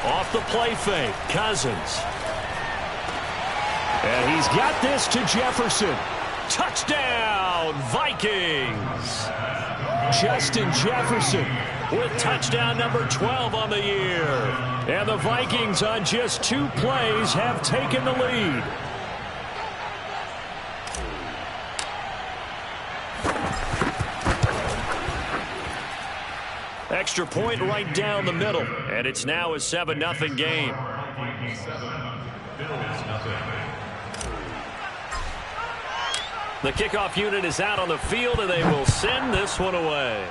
Off the play fake, Cousins. And he's got this to Jefferson. Touchdown, Vikings. Justin Jefferson with touchdown number 12 on the year. And the Vikings on just 2 plays have taken the lead. Extra point right down the middle. And it's now a 7-0 game. The kickoff unit is out on the field, and they will send this one away.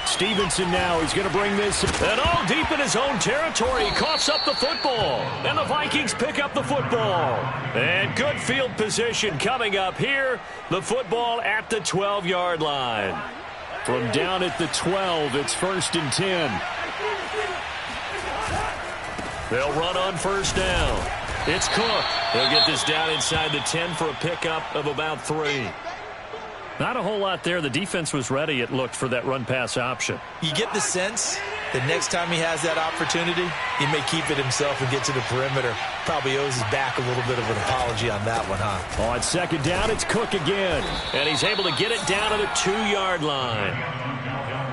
Stevenson now, he's going to bring this. And all deep in his own territory, he coughs up the football. And the Vikings pick up the football. And good field position coming up here. The football at the 12-yard line. From down at the 12, it's 1st and 10. They'll run on first down. It's Cook. He'll get this down inside the 10 for a pickup of about 3. Not a whole lot there. The defense was ready, it looked, for that run-pass option. You get the sense that next time he has that opportunity, he may keep it himself and get to the perimeter. Probably owes his back a little bit of an apology on that one, huh? On second down, it's Cook again. And he's able to get it down to the 2-yard line.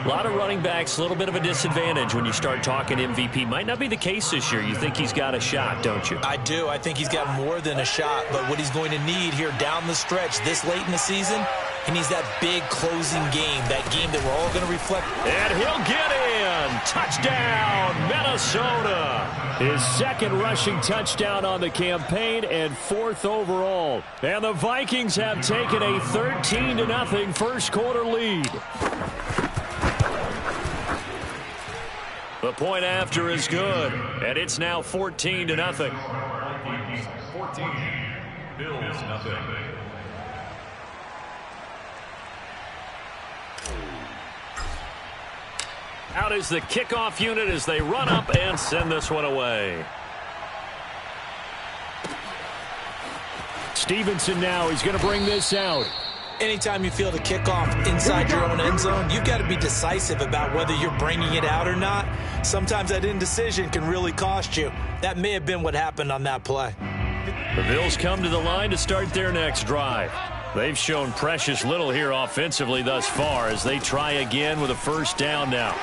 A lot of running backs, a little bit of a disadvantage when you start talking MVP. Might not be the case this year. You think he's got a shot, don't you? I do. I think he's got more than a shot. But what he's going to need here down the stretch this late in the season, he needs that big closing game, that game that we're all going to reflect. And he'll get in. Touchdown, Minnesota. His 2nd rushing touchdown on the campaign and 4th overall. And the Vikings have taken a 13-0 first quarter lead. The point after is good, and it's now 14-0. 14, Bills nothing. Out is the kickoff unit as they run up and send this one away. Stevenson now, he's going to bring this out. Anytime you feel the kickoff inside your own end zone, you've got to be decisive about whether you're bringing it out or not. Sometimes that indecision can really cost you. That may have been what happened on that play. The Bills come to the line to start their next drive. They've shown precious little here offensively thus far as they try again with a first down now.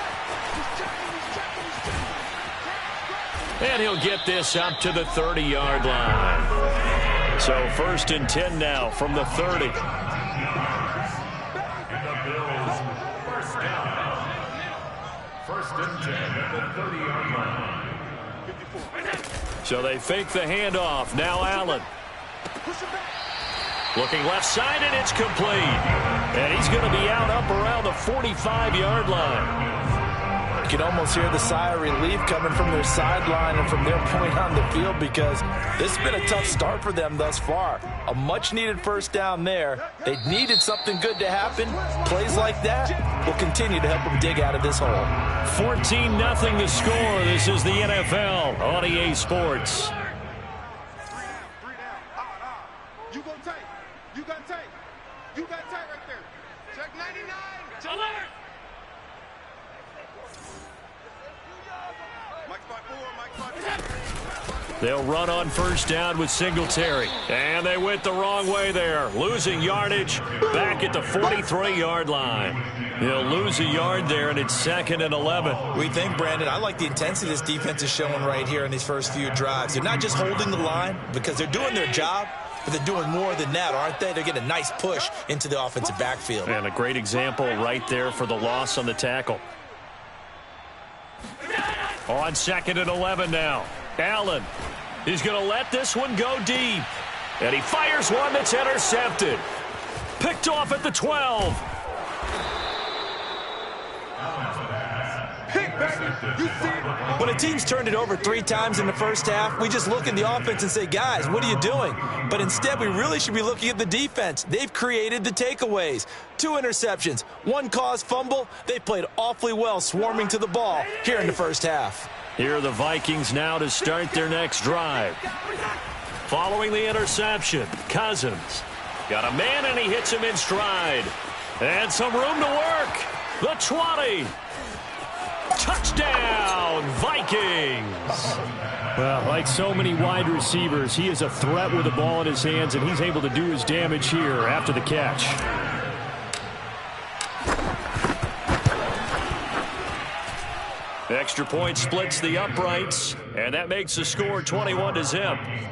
And he'll get this up to the 30-yard line. So 1st and 10 now from the 30. So they fake the handoff. Now Allen. Looking left side, and it's complete. And he's going to be out up around the 45-yard line. You can almost hear the sigh of relief coming from their sideline and from their point on the field because this has been a tough start for them thus far. A much-needed first down there. They needed something good to happen. Plays like that will continue to help them dig out of this hole. 14-0 the score. This is the NFL on EA Sports. You go tight. You got tight. You got tight right there. Check 99. Alert. They'll run on first down with Singletary. And they went the wrong way there. Losing yardage back at the 43-yard line. He'll lose a yard there, and it's 2nd and 11. We think, Brandon, I like the intensity this defense is showing right here in these first few drives. They're not just holding the line because they're doing their job, but they're doing more than that, aren't they? They're getting a nice push into the offensive backfield. And a great example right there for the loss on the tackle. On 2nd and 11 now. Allen. He's going to let this one go deep. And he fires one that's intercepted. Picked off at the 12. When a team's turned it over 3 times in the first half, we just look at the offense and say, guys, what are you doing? But instead, we really should be looking at the defense. They've created the takeaways. 2 interceptions, 1 caused fumble. They played awfully well swarming to the ball here in the first half. Here are the Vikings now to start their next drive. Following the interception, Cousins. Got a man, and he hits him in stride. And some room to work. The 20. touchdown, Vikings. Well, like so many wide receivers, he is a threat with the ball in his hands, and he's able to do his damage here after the catch. Extra point splits the uprights, and that makes the score 21-0.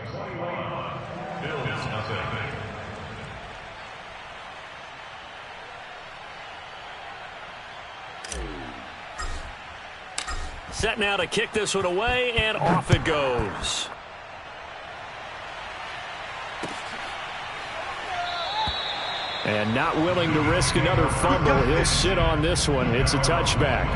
Set now to kick this one away, and off it goes. And not willing to risk another fumble. He'll sit on this one. It's a touchback.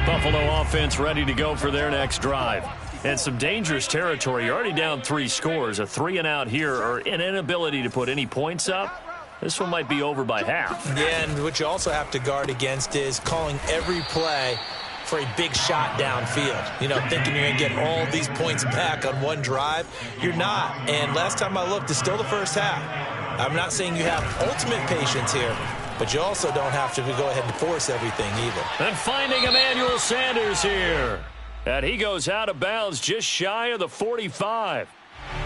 Buffalo offense ready to go for their next drive. And some dangerous territory. You're already down 3 scores. A 3-and-out here, or an inability to put any points up. This one might be over by half. Yeah, and what you also have to guard against is calling every play for a big shot downfield. You know, thinking you're going to get all these points back on one drive. You're not. And last time I looked, it's still the first half. I'm not saying you have ultimate patience here, but you also don't have to go ahead and force everything either. And finding Emmanuel Sanders here. And he goes out of bounds just shy of the 45.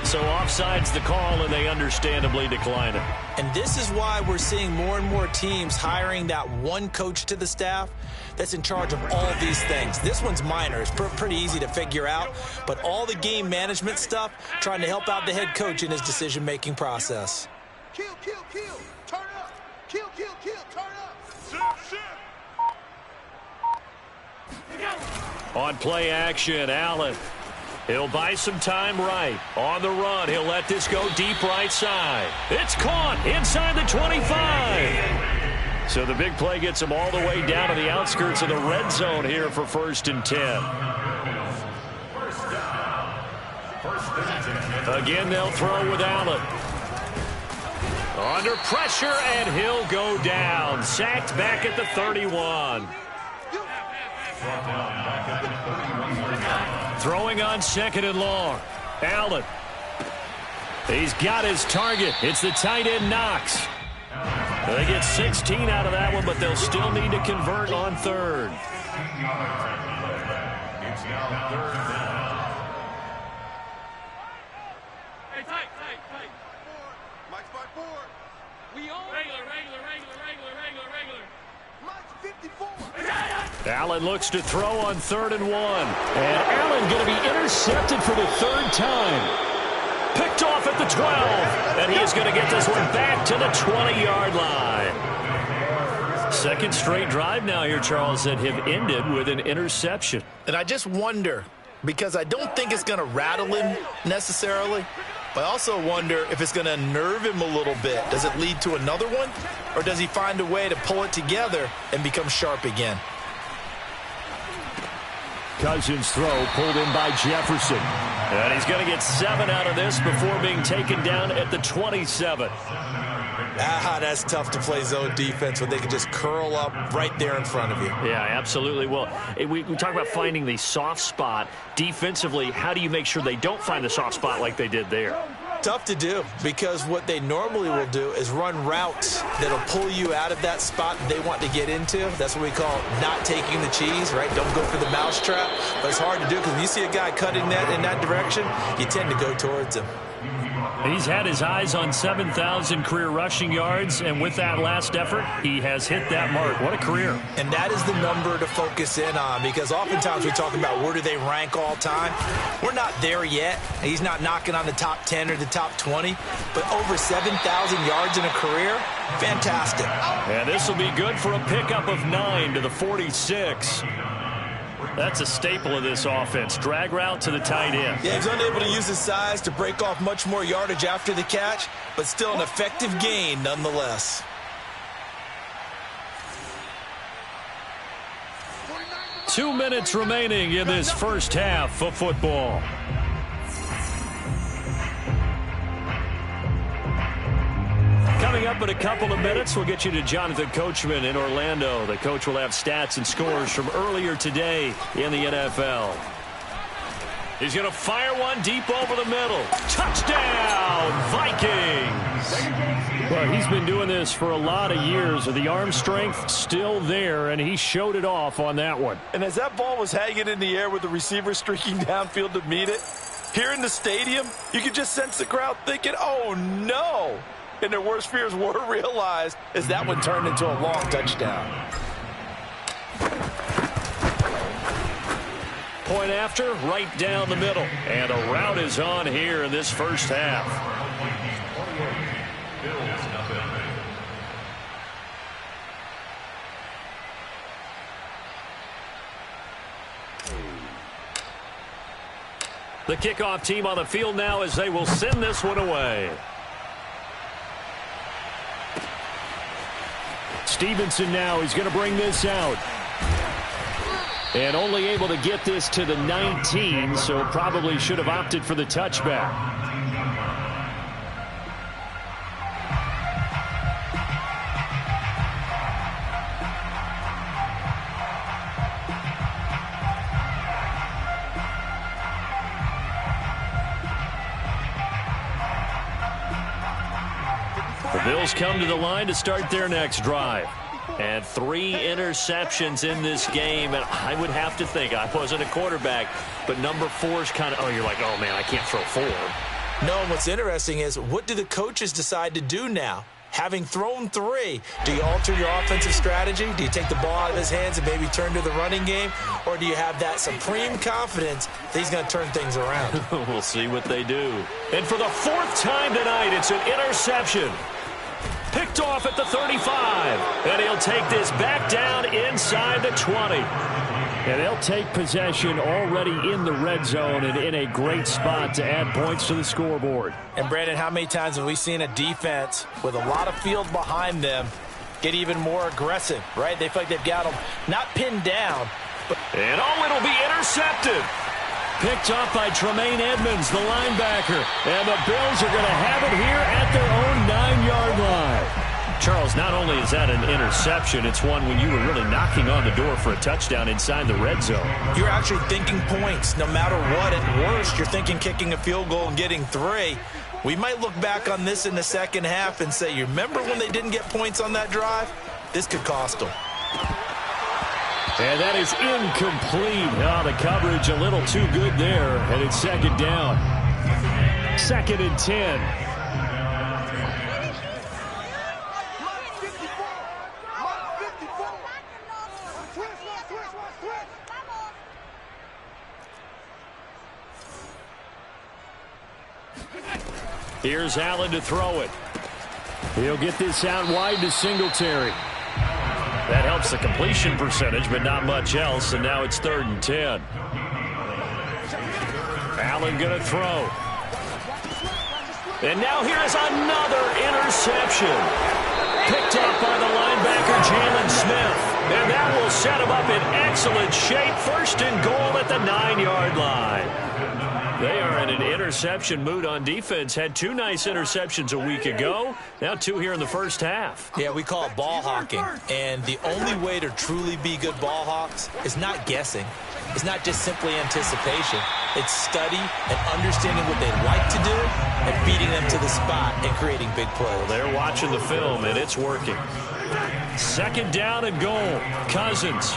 So offside's the call, and they understandably decline it. And this is why we're seeing more and more teams hiring that one coach to the staff that's in charge of all these things. This one's minor. It's pretty easy to figure out. But all the game management stuff, trying to help out the head coach in his decision-making process. Kill, kill, kill. Turn up. Kill, kill, kill. Turn up. Sit, sit. On play action, Allen. He'll buy some time right. On the run, he'll let this go deep right side. It's caught inside the 25. So the big play gets him all the way down to the outskirts of the red zone here for 1st and 10. Again, they'll throw with Allen. Under pressure, and he'll go down. Sacked back at the 31. Throwing on 2nd and long. Allen. He's got his target. It's the tight end, Knox. They get 16 out of that one, but they'll still need to convert on 3rd. Hey, tight. Mike's by 4. We own regular. Mike's 54. Allen looks to throw on 3rd and 1. And Allen going to be intercepted for the 3rd time. Picked off at the 12. And he is going to get this one back to the 20-yard line. 2nd straight drive now here, Charles, that have ended with an interception. And I just wonder, because I don't think it's going to rattle him necessarily, but I also wonder if it's going to nerve him a little bit. Does it lead to another one? Or does he find a way to pull it together and become sharp again? Cousins' throw pulled in by Jefferson. And he's going to get 7 out of this before being taken down at the 27. That's tough to play zone defense when they can just curl up right there in front of you. Yeah, absolutely. Well, we talk about finding the soft spot. Defensively, how do you make sure they don't find the soft spot like they did there? Tough to do, because what they normally will do is run routes that'll pull you out of that spot they want to get into. That's what we call not taking the cheese, right? Don't go for the mousetrap. But it's hard to do because when you see a guy cutting that in that direction, you tend to go towards him. He's had his eyes on 7,000 career rushing yards, and with that last effort, he has hit that mark. What a career. And that is the number to focus in on, because oftentimes we talk about where do they rank all time. We're not there yet. He's not knocking on the top 10 or the top 20, but over 7,000 yards in a career, fantastic. And this will be good for a pickup of 9 to the 46. That's a staple of this offense. Drag route to the tight end. Yeah, he's unable to use his size to break off much more yardage after the catch, but still an effective gain nonetheless. Two minutes remaining in this first half of football. Coming up in a couple of minutes, we'll get you to Jonathan Coachman in Orlando. The coach will have stats and scores from earlier today in the NFL. He's going to fire one deep over the middle. Touchdown, Vikings! Well, he's been doing this for a lot of years. The arm strength still there, and he showed it off on that one. And as that ball was hanging in the air with the receiver streaking downfield to meet it, here in the stadium, you could just sense the crowd thinking, oh, no. And their worst fears were realized as that one turned into a long touchdown. Point after, right down the middle. And a rout is on here in this first half. The kickoff team on the field now as they will send this one away. Stevenson now, he's going to bring this out. And only able to get this to the 19, so probably should have opted for the touchback. The Bills come to the line to start their next drive. And 3 interceptions in this game, and I would have to think, I wasn't a quarterback, but number 4 is kind of, you're like, oh, man, I can't throw 4. No, and what's interesting is, what do the coaches decide to do now? Having thrown 3, do you alter your offensive strategy? Do you take the ball out of his hands and maybe turn to the running game? Or do you have that supreme confidence that he's going to turn things around? We'll see what they do. And for the 4th time tonight, it's an interception. Picked off at the 35. And he'll take this back down inside the 20. And they'll take possession already in the red zone and in a great spot to add points to the scoreboard. And, Brandon, how many times have we seen a defense with a lot of field behind them get even more aggressive, right? They feel like they've got them not pinned down. But and, it'll be intercepted. Picked off by Tremaine Edmonds, the linebacker. And the Bills are going to have it here at their own 9-yard line. Charles, not only is that an interception, it's one when you were really knocking on the door for a touchdown inside the red zone. You're actually thinking points no matter what. At worst, you're thinking kicking a field goal and getting 3. We might look back on this in the second half and say, you remember when they didn't get points on that drive? This could cost them. And that is incomplete. Oh, the coverage a little too good there, and it's second down. 2nd and 10. Here's Allen to throw it. He'll get this out wide to Singletary. That helps the completion percentage, but not much else, and now it's 3rd and 10. Allen going to throw. And now here is another interception. Picked up by the linebacker, Jalen Smith. And that will set him up in excellent shape. 1st and goal at the 9-yard line. They are in an interception mood on defense. Had 2 nice interceptions a week ago. Now 2 here in the first half. Yeah, we call it ball hawking. And the only way to truly be good ball hawks is not guessing. It's not just simply anticipation. It's study and understanding what they like to do and beating them to the spot and creating big plays. Well, they're watching the film, and it's working. 2nd down and goal. Cousins.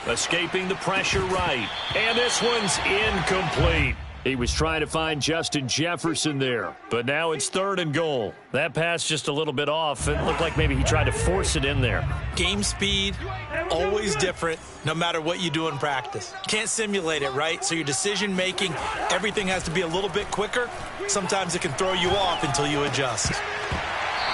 Escaping the pressure right. And this one's incomplete. He was trying to find Justin Jefferson there. But now it's 3rd and goal. That pass just a little bit off. It looked like maybe he tried to force it in there. Game speed, always different, no matter what you do in practice. Can't simulate it, right? So your decision making, everything has to be a little bit quicker. Sometimes it can throw you off until you adjust.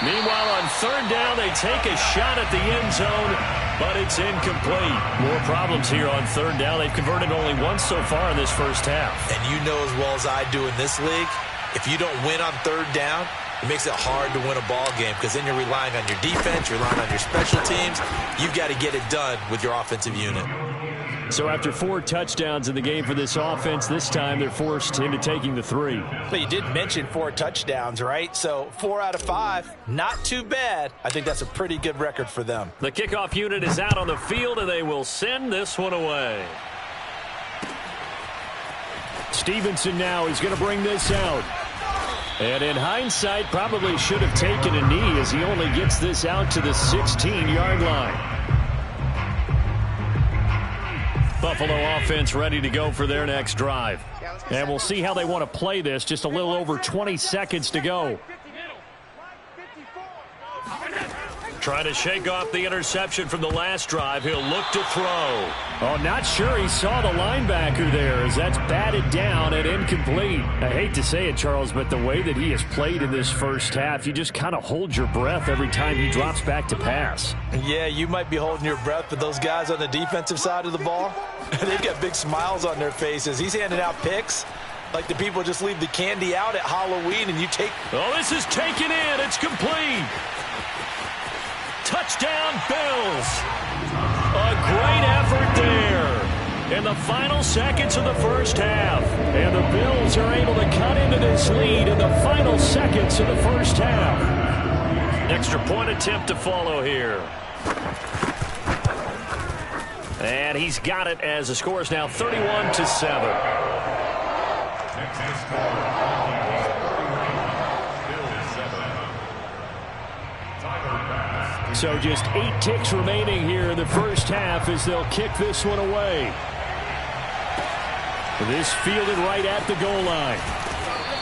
Meanwhile, on 3rd down, they take a shot at the end zone, but it's incomplete. More problems here on 3rd down. They've converted only once so far in this first half. And you know as well as I do in this league, if you don't win on 3rd down, it makes it hard to win a ball game because then you're relying on your defense, you're relying on your special teams. You've got to get it done with your offensive unit. So after 4 touchdowns in the game for this offense, this time they're forced into taking the 3. But you did mention 4 touchdowns, right? So 4 out of 5, not too bad. I think that's a pretty good record for them. The kickoff unit is out on the field, and they will send this one away. Stevenson now is going to bring this out. And in hindsight, probably should have taken a knee as he only gets this out to the 16-yard line. Buffalo offense ready to go for their next drive. And we'll see how they want to play this. Just a little over 20 seconds to go. Trying to shake off the interception from the last drive. He'll look to throw. Oh, not sure he saw the linebacker there as that's batted down and incomplete. I hate to say it, Charles, but the way that he has played in this first half, you just kind of hold your breath every time he drops back to pass. Yeah, you might be holding your breath, but those guys on the defensive side of the ball, they've got big smiles on their faces. He's handing out picks like the people just leave the candy out at Halloween and you take... Oh, this is taken in. It's complete. Touchdown, Bills. A great effort there in the final seconds of the first half. And the Bills are able to cut into this lead in the final seconds of the first half. Extra point attempt to follow here. And he's got it as the score is now 31-7. So just 8 ticks remaining here in the first half as they'll kick this one away. This fielded right at the goal line.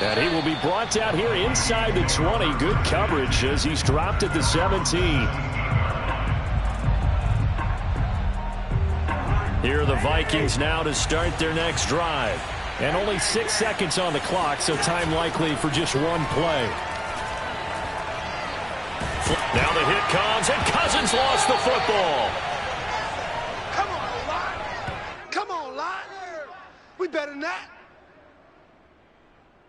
And he will be brought out here inside the 20. Good coverage as he's dropped at the 17. Here are the Vikings now to start their next drive. And only 6 seconds on the clock, so time likely for just one play. Now the hit comes, and Cousins lost the football. Come on, Lot. Come on, Lot. We better than that.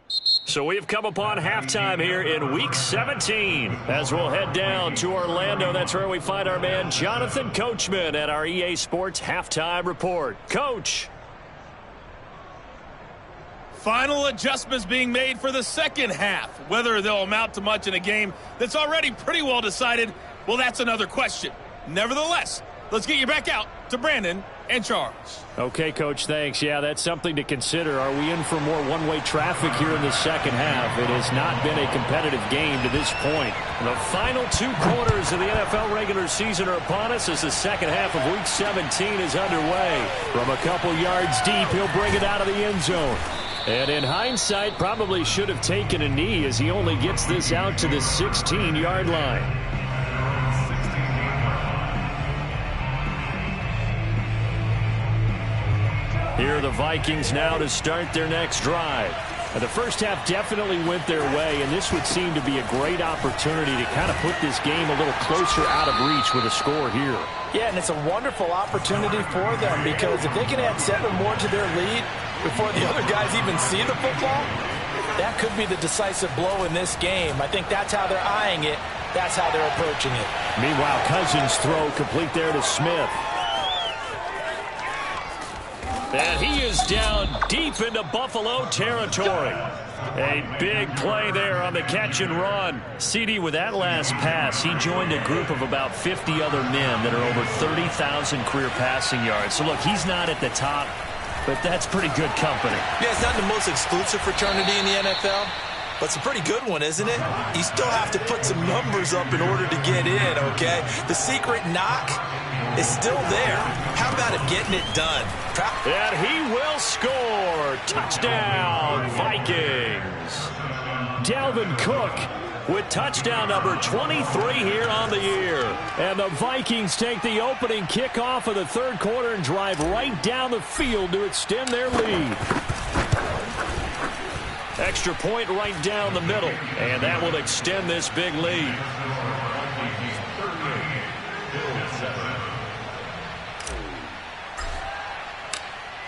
So we've come upon halftime here in Week 17. As we'll head down to Orlando, that's where we find our man Jonathan Coachman at our EA Sports Halftime Report. Coach. Final adjustments being made for the second half. Whether they'll amount to much in a game that's already pretty well decided, well, that's another question. Nevertheless, let's get you back out to Brandon and Charles. Okay, Coach, thanks. Yeah, that's something to consider. Are we in for more one-way traffic here in the second half? It has not been a competitive game to this point. The final 2 quarters of the NFL regular season are upon us as the second half of Week 17 is underway. From a couple yards deep, he'll bring it out of the end zone. And in hindsight, probably should have taken a knee as he only gets this out to the 16-yard line. Here are the Vikings now to start their next drive. The first half definitely went their way, and this would seem to be a great opportunity to kind of put this game a little closer out of reach with a score here. Yeah, and it's a wonderful opportunity for them because if they can add 7 more to their lead before the other guys even see the football, that could be the decisive blow in this game. I think that's how they're eyeing it. That's how they're approaching it. Meanwhile, Cousins' throw complete there to Smith. And he is down deep into Buffalo territory. A big play there on the catch and run. CD, with that last pass, he joined a group of about 50 other men that are over 30,000 career passing yards. So, look, he's not at the top, but that's pretty good company. Yeah, it's not the most exclusive fraternity in the NFL, but it's a pretty good one, isn't it? You still have to put some numbers up in order to get in, okay? The secret knock is still there. How about it getting it done? And he will score. Touchdown, Vikings. Dalvin Cook with touchdown number 23 here on the year. And the Vikings take the opening kickoff of the third quarter and drive right down the field to extend their lead. Extra point right down the middle, and that will extend this big lead.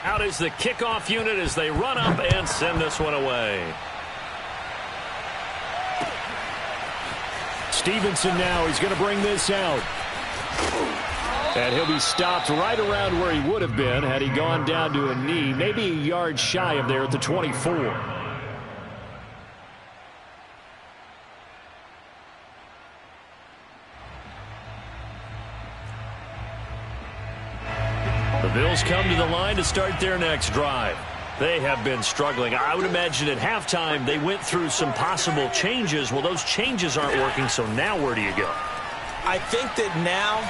Out is the kickoff unit as they run up and send this one away. Stevenson now, he's going to bring this out. And he'll be stopped right around where he would have been had he gone down to a knee, maybe a yard shy of there at the 24. The Bills come to the line to start their next drive. They have been struggling. I would imagine at halftime they went through some possible changes. Well, those changes aren't working, so now where do you go? I think that now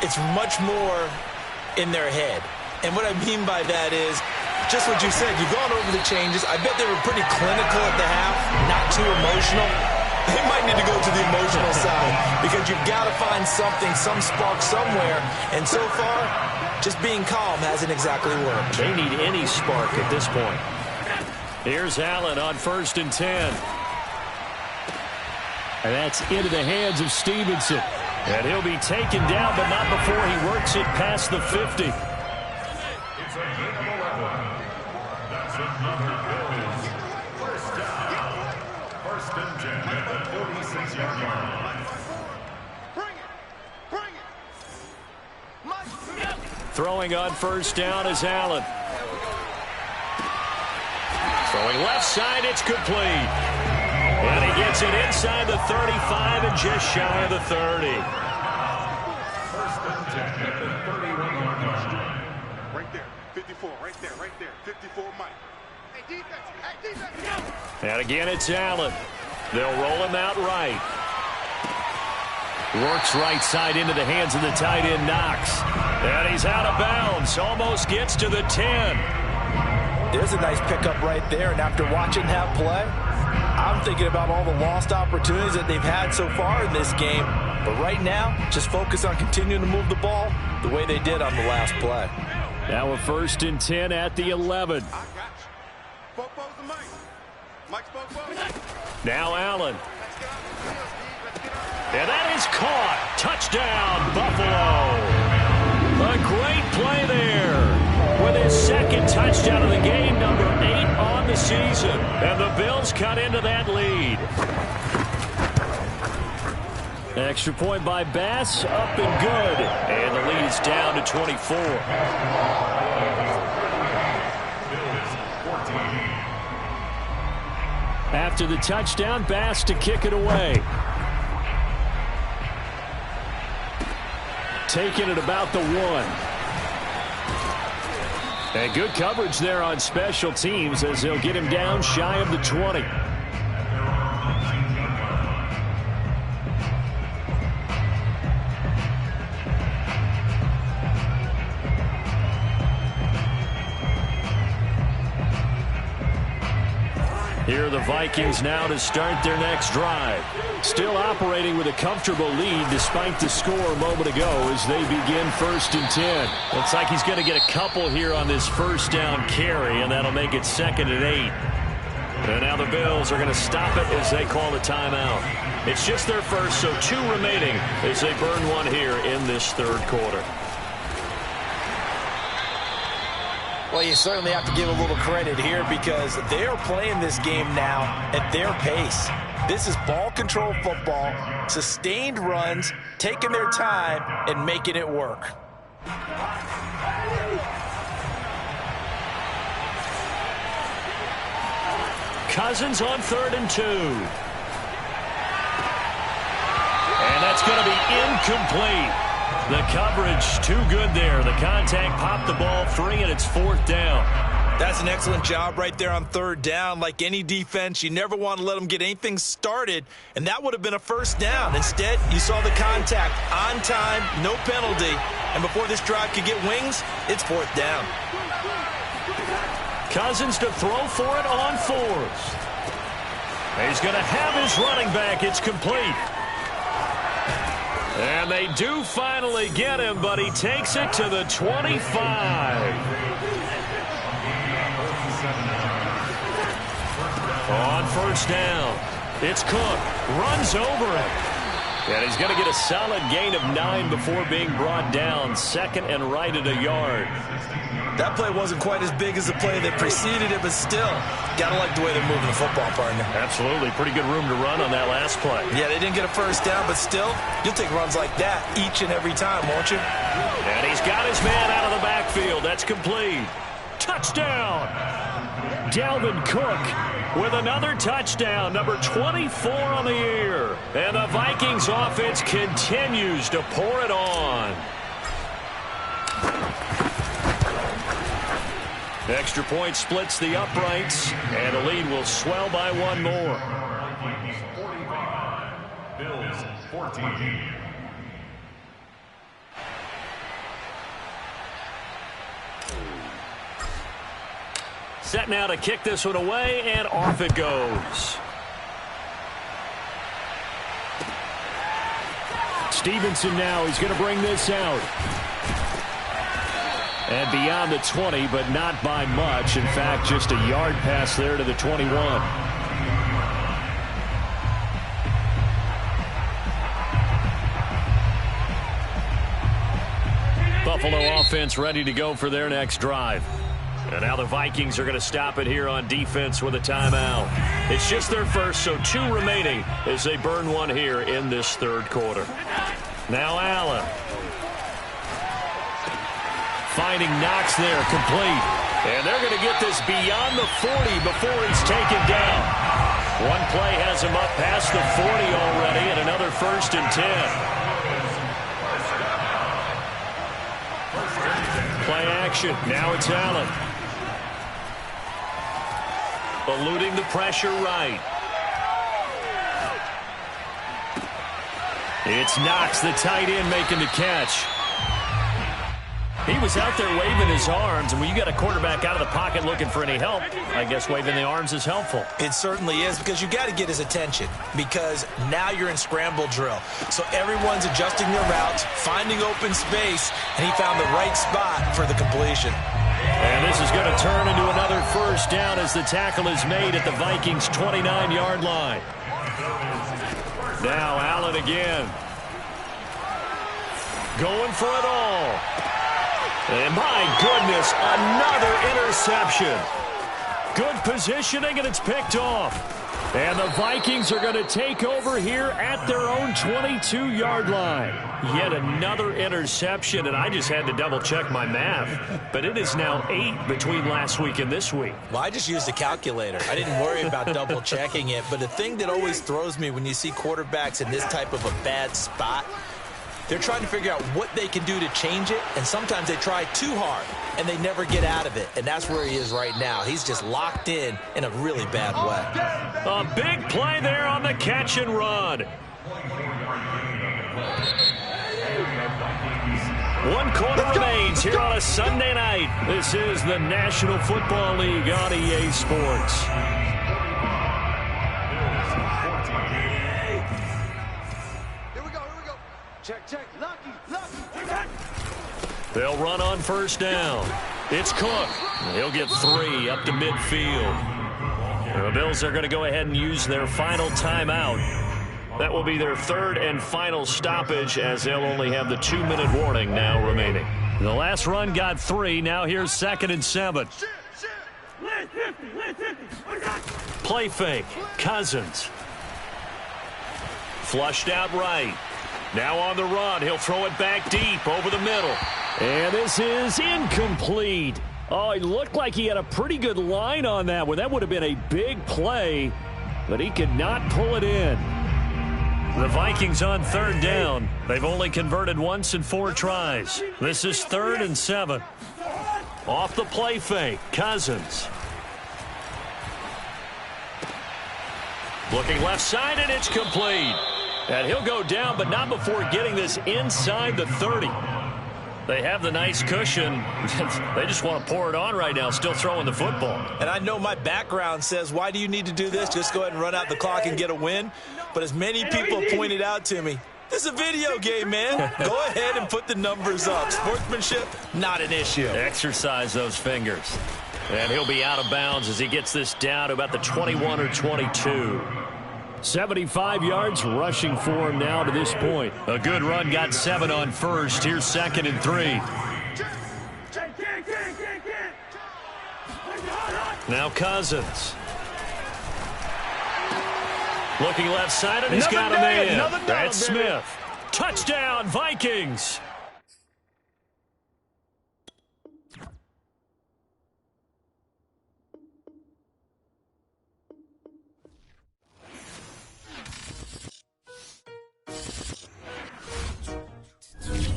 it's much more in their head. And what I mean by that is just what you said. You've gone over the changes. I bet they were pretty clinical at the half, not too emotional. They might need to go to the emotional side because you've got to find something, some spark somewhere. And so far, just being calm hasn't exactly worked. They need any spark at this point. Here's Allen on 1st and 10. And that's into the hands of Stevenson. And he'll be taken down, but not before he works it past the 50. Throwing on 1st down is Allen. Throwing left side, it's complete. And he gets it inside the 35 and just shy of the 30. Right there, 54, right there, 54, Mike. Hey, defense, And again, it's Allen. They'll roll him out right. Works right side into the hands of the tight end, Knox. And he's out of bounds. Almost gets to the 10. There's a nice pickup right there. And after watching that play, I'm thinking about all the lost opportunities that they've had so far in this game. But right now, just focus on continuing to move the ball the way they did on the last play. Now a 1st and 10 at the 11. I got you. Fopo's the Mike. Mike's Fopo. Now Allen. Let's get off the field, Steve. Let's get off. And that is caught. Touchdown, Buffalo. A great play there. With his 2nd touchdown of the game, number 8 on the season. And the Bills cut into that lead. Extra point by Bass, up and good. And the lead is down to 24. After the touchdown, Bass to kick it away. Taking it about the 1. And good coverage there on special teams as they'll get him down shy of the 20. Here are the Vikings now to start their next drive. Still operating with a comfortable lead despite the score a moment ago as they begin 1st and 10. Looks like he's going to get a couple here on this 1st down carry, and that'll make it 2nd and 8. And now the Bills are going to stop it as they call the timeout. It's just their first, so 2 remaining as they burn one here in this 3rd quarter. Well, you certainly have to give a little credit here because they are playing this game now at their pace. This is ball control football, sustained runs, taking their time, and making it work. Cousins on 3rd and 2. And that's going to be incomplete. The coverage too good there. The contact popped the ball free, and it's 4th down. That's an excellent job right there on 3rd down. Like any defense, you never want to let them get anything started, and that would have been a 1st down. Instead, you saw the contact on time, no penalty, and before this drive could get wings, it's 4th down. Cousins to throw for it on 4th. He's going to have his running back. It's complete. And they do finally get him, but he takes it to the 25. On 1st down, it's Cook. Runs over him. And he's going to get a solid gain of 9 before being brought down. 2nd and right at a yard. That play wasn't quite as big as the play that preceded it, but still, got to like the way they're moving the football, partner. Absolutely. Pretty good room to run on that last play. Yeah, they didn't get a 1st down, but still, you'll take runs like that each and every time, won't you? And he's got his man out of the backfield. That's complete. Touchdown! Dalvin Cook with another touchdown, number 24 on the year. And the Vikings offense continues to pour it on. Extra point splits the uprights, and the lead will swell by one more. Bills 14. Set now to kick this one away, and off it goes. Stevenson now, he's going to bring this out. And beyond the 20, but not by much. In fact, just a yard pass there to the 21. Buffalo offense ready to go for their next drive. And now the Vikings are going to stop it here on defense with a timeout. It's just their first, so 2 remaining as they burn one here in this third quarter. Now Allen. Finding Knox there, complete. And they're going to get this beyond the 40 before he's taken down. One play has him up past the 40 already, and another 1st and 10. Play action. Now it's Allen. Eluding the pressure right. It's Knox, the tight end, making the catch. He was out there waving his arms, and when you got a quarterback out of the pocket looking for any help, I guess waving the arms is helpful. It certainly is, because you got to get his attention, because now you're in scramble drill. So everyone's adjusting their routes, finding open space, and he found the right spot for the completion. And this is going to turn into another 1st down as the tackle is made at the Vikings' 29-yard line. Now Allen again. Going for it all. And my goodness, another interception. Good positioning, and it's picked off. And the Vikings are going to take over here at their own 22-yard line. Yet another interception, and I just had to double-check my math. But it is now 8 between last week and this week. Well, I just used a calculator. I didn't worry about double-checking it. But the thing that always throws me when you see quarterbacks in this type of a bad spot, they're trying to figure out what they can do to change it, and sometimes they try too hard, and they never get out of it. And that's where he is right now. He's just locked in a really bad way. A big play there on the catch and run. One quarter remains here on a Sunday night. This is the National Football League on EA Sports. Check. Lucky. They'll run on 1st down. It's Cook. He'll get 3 up to midfield. The Bills are going to go ahead and use their final timeout. That will be their 3rd and final stoppage, as they'll only have the 2-minute warning now remaining. The last run got 3. Now here's 2nd and 7. Play fake. Cousins. Flushed out right. Now on the run, he'll throw it back deep over the middle. And this is incomplete. Oh, it looked like he had a pretty good line on that one. That would have been a big play, but he could not pull it in. The Vikings on 3rd down. They've only converted once in 4 tries. This is 3rd and 7. Off the play fake, Cousins. Looking left side, and it's complete. And he'll go down, but not before getting this inside the 30. They have the nice cushion. They just want to pour it on right now, still throwing the football. And I know my background says, why do you need to do this? Just go ahead and run out the clock and get a win. But as many people pointed out to me, this is a video game, man. Go ahead and put the numbers up. Sportsmanship, not an issue. Exercise those fingers. And he'll be out of bounds as he gets this down to about the 21 or 22. 75 yards rushing for him now to this point. A good run, got 7 on 1st. Here's 2nd and 3. Now Cousins. Looking left side, and he's got him in. That's Smith. Touchdown, Vikings.